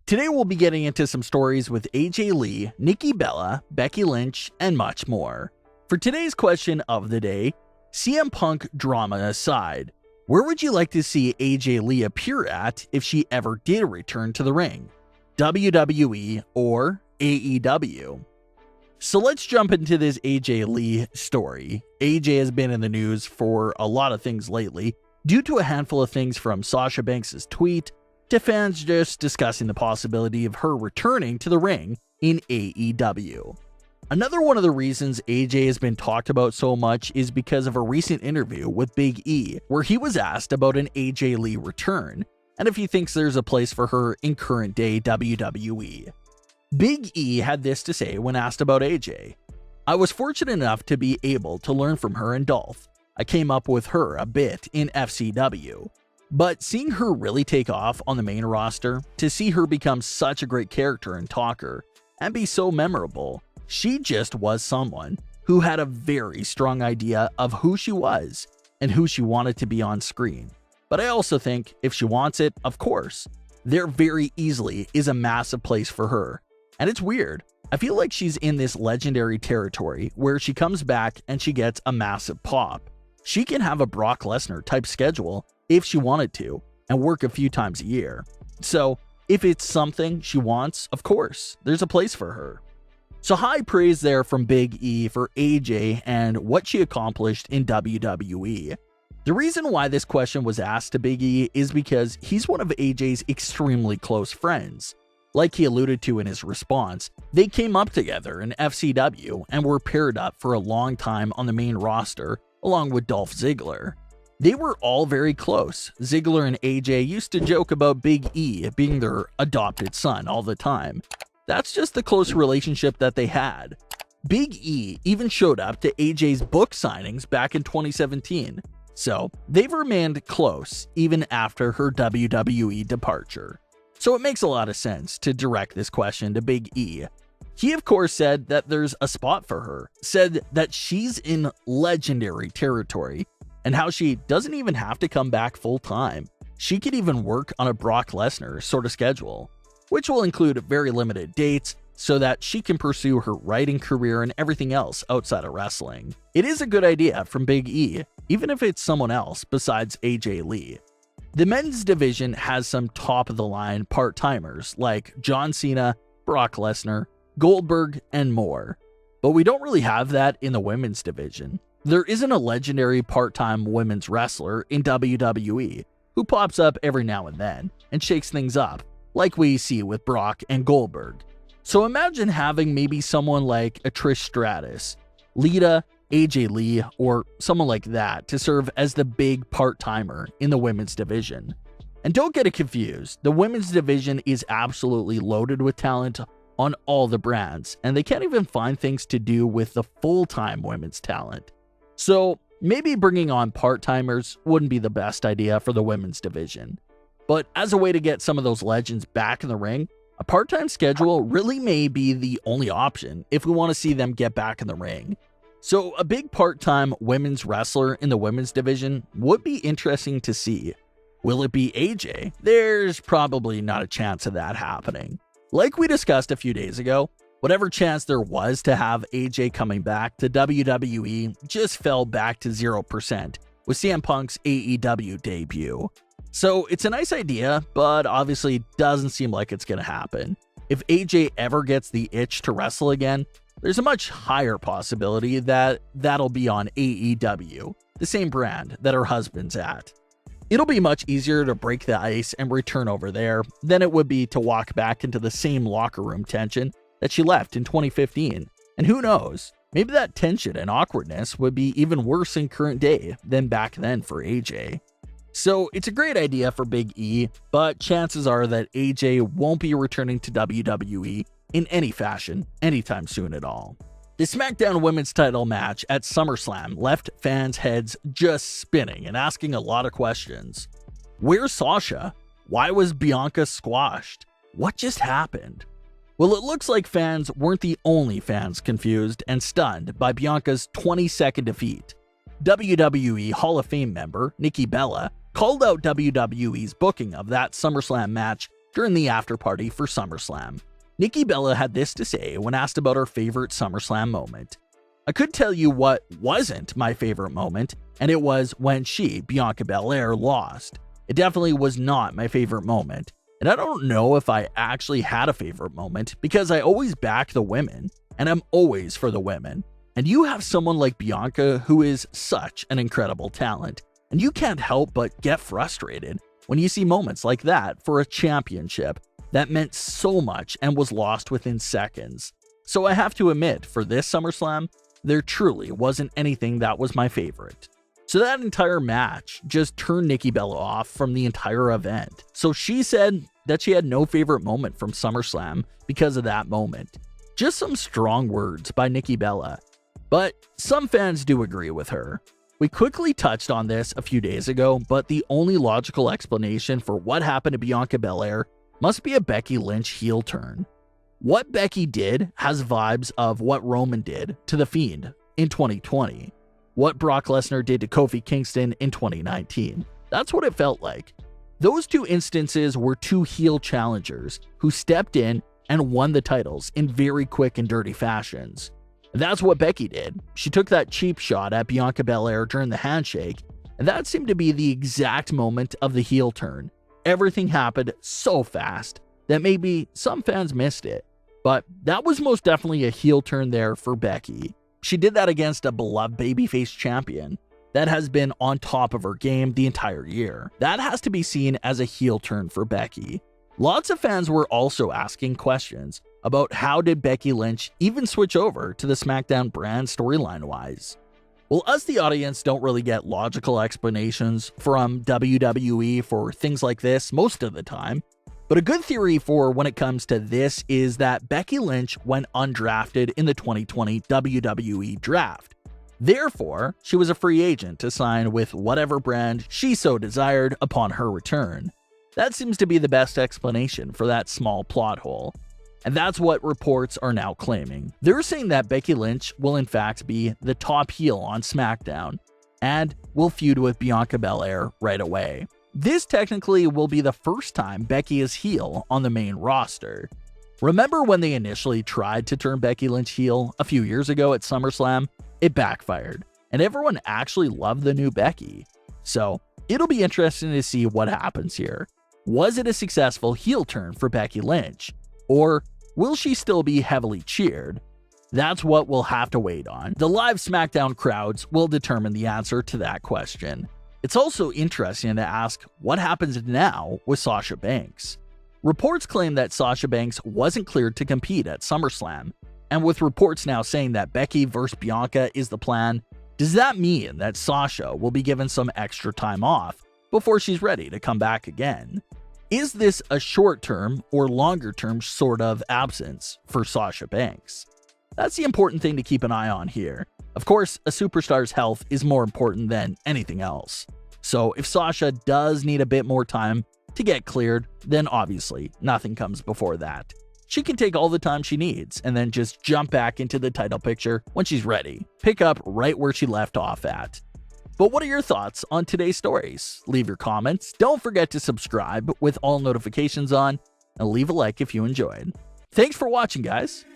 Today we'll be getting into some stories with AJ Lee, Nikki Bella, Becky Lynch, and much more. For today's question of the day, CM Punk drama aside, where would you like to see AJ Lee appear at if she ever did return to the ring? WWE or AEW? So let's jump into this AJ Lee story. AJ has been in the news for a lot of things lately, due to a handful of things from Sasha Banks' tweet to fans just discussing the possibility of her returning to the ring in AEW. Another one of the reasons AJ has been talked about so much is because of a recent interview with Big E, where he was asked about an AJ Lee return, and if he thinks there's a place for her in current day WWE. Big E had this to say when asked about AJ. "I was fortunate enough to be able to learn from her and Dolph. I came up with her a bit in FCW. But seeing her really take off on the main roster, to see her become such a great character and talker, and be so memorable, she just was someone who had a very strong idea of who she was and who she wanted to be on screen. But I also think if she wants it, of course, there very easily is a massive place for her. And it's weird. I feel like she's in this legendary territory where she comes back and she gets a massive pop. She can have a Brock Lesnar type schedule if she wanted to, and work a few times a year. So if it's something she wants, of course, there's a place for her." So high praise there from Big E for AJ and what she accomplished in WWE. The reason why this question was asked to Big E is because he's one of AJ's extremely close friends. Like he alluded to in his response, they came up together in FCW and were paired up for a long time on the main roster along with Dolph Ziggler. They were all very close. Ziggler and AJ used to joke about Big E being their adopted son all the time. That's just the close relationship that they had. Big E even showed up to AJ's book signings back in 2017. So they've remained close even after her WWE departure. So it makes a lot of sense to direct this question to Big E. He of course said that there's a spot for her, said that she's in legendary territory, and how she doesn't even have to come back full time. She could even work on a Brock Lesnar sort of schedule, which will include very limited dates so that she can pursue her writing career and everything else outside of wrestling. It is a good idea from Big E, even if it's someone else besides AJ Lee. The men's division has some top of the line part-timers like John Cena, Brock Lesnar, Goldberg, and more. But we don't really have that in the women's division. There isn't a legendary part-time women's wrestler in WWE who pops up every now and then and shakes things up, like we see with Brock and Goldberg. So imagine having maybe someone like a Trish Stratus, Lita, AJ Lee, or someone like that to serve as the big part-timer in the women's division. And don't get it confused, the women's division is absolutely loaded with talent on all the brands, and they can't even find things to do with the full-time women's talent. So maybe bringing on part-timers wouldn't be the best idea for the women's division. But as a way to get some of those legends back in the ring, a part-time schedule really may be the only option if we want to see them get back in the ring. So a big part-time women's wrestler in the women's division would be interesting to see. Will it be AJ? There's probably not a chance of that happening. Like we discussed a few days ago, whatever chance there was to have AJ coming back to WWE just fell back to 0% with CM Punk's AEW debut. So it's a nice idea, but obviously doesn't seem like it's going to happen. If AJ ever gets the itch to wrestle again, there's a much higher possibility that that'll be on AEW, the same brand that her husband's at. It'll be much easier to break the ice and return over there than it would be to walk back into the same locker room tension that she left in 2015. And who knows, maybe that tension and awkwardness would be even worse in current day than back then for AJ. So it's a great idea for Big E, but chances are that AJ won't be returning to WWE in any fashion anytime soon at all. The SmackDown Women's title match at SummerSlam left fans' heads just spinning and asking a lot of questions. Where's Sasha? Why was Bianca squashed? What just happened? Well, it looks like fans weren't the only fans confused and stunned by Bianca's 20-second defeat. WWE Hall of Fame member Nikki Bella called out WWE's booking of that SummerSlam match during the after party for SummerSlam. Nikki Bella had this to say when asked about her favorite SummerSlam moment. "I could tell you what wasn't my favorite moment, and it was when she, Bianca Belair, lost. It definitely was not my favorite moment. And I don't know if I actually had a favorite moment because I always back the women, and I'm always for the women. And you have someone like Bianca who is such an incredible talent, and you can't help but get frustrated when you see moments like that for a championship that meant so much and was lost within seconds. So I have to admit, for this SummerSlam, there truly wasn't anything that was my favorite." So that entire match just turned Nikki Bella off from the entire event. So she said that she had no favorite moment from SummerSlam because of that moment. Just some strong words by Nikki Bella. But some fans do agree with her. We quickly touched on this a few days ago, but the only logical explanation for what happened to Bianca Belair must be a Becky Lynch heel turn. What Becky did has vibes of what Roman did to The Fiend in 2020. What Brock Lesnar did to Kofi Kingston in 2019. That's what it felt like. Those two instances were two heel challengers who stepped in and won the titles in very quick and dirty fashions. That's what Becky did. She took that cheap shot at Bianca Belair during the handshake, and that seemed to be the exact moment of the heel turn. Everything happened so fast that maybe some fans missed it, but that was most definitely a heel turn there for Becky. She did that against a beloved babyface champion that has been on top of her game the entire year. That has to be seen as a heel turn for Becky. Lots of fans were also asking questions about how did Becky Lynch even switch over to the SmackDown brand storyline-wise. Well, us the audience don't really get logical explanations from WWE for things like this most of the time, but a good theory for when it comes to this is that Becky Lynch went undrafted in the 2020 WWE Draft. Therefore, she was a free agent to sign with whatever brand she so desired upon her return. That seems to be the best explanation for that small plot hole. And that's what reports are now claiming. They're saying that Becky Lynch will in fact be the top heel on SmackDown and will feud with Bianca Belair right away. This technically will be the first time Becky is heel on the main roster. Remember when they initially tried to turn Becky Lynch heel a few years ago at SummerSlam? It backfired, and everyone actually loved the new Becky. So it'll be interesting to see what happens here. Was it a successful heel turn for Becky Lynch? Or will she still be heavily cheered? That's what we'll have to wait on. The live SmackDown crowds will determine the answer to that question. It's also interesting to ask what happens now with Sasha Banks. Reports claim that Sasha Banks wasn't cleared to compete at SummerSlam, and with reports now saying that Becky vs. Bianca is the plan, does that mean that Sasha will be given some extra time off before she's ready to come back again? Is this a short-term or longer-term sort of absence for Sasha Banks? That's the important thing to keep an eye on here. Of course, a superstar's health is more important than anything else. So if Sasha does need a bit more time to get cleared, then obviously nothing comes before that. She can take all the time she needs and then just jump back into the title picture when she's ready. Pick up right where she left off at. But what are your thoughts on today's stories? Leave your comments. Don't forget to subscribe with all notifications on and leave a like if you enjoyed. Thanks for watching, guys.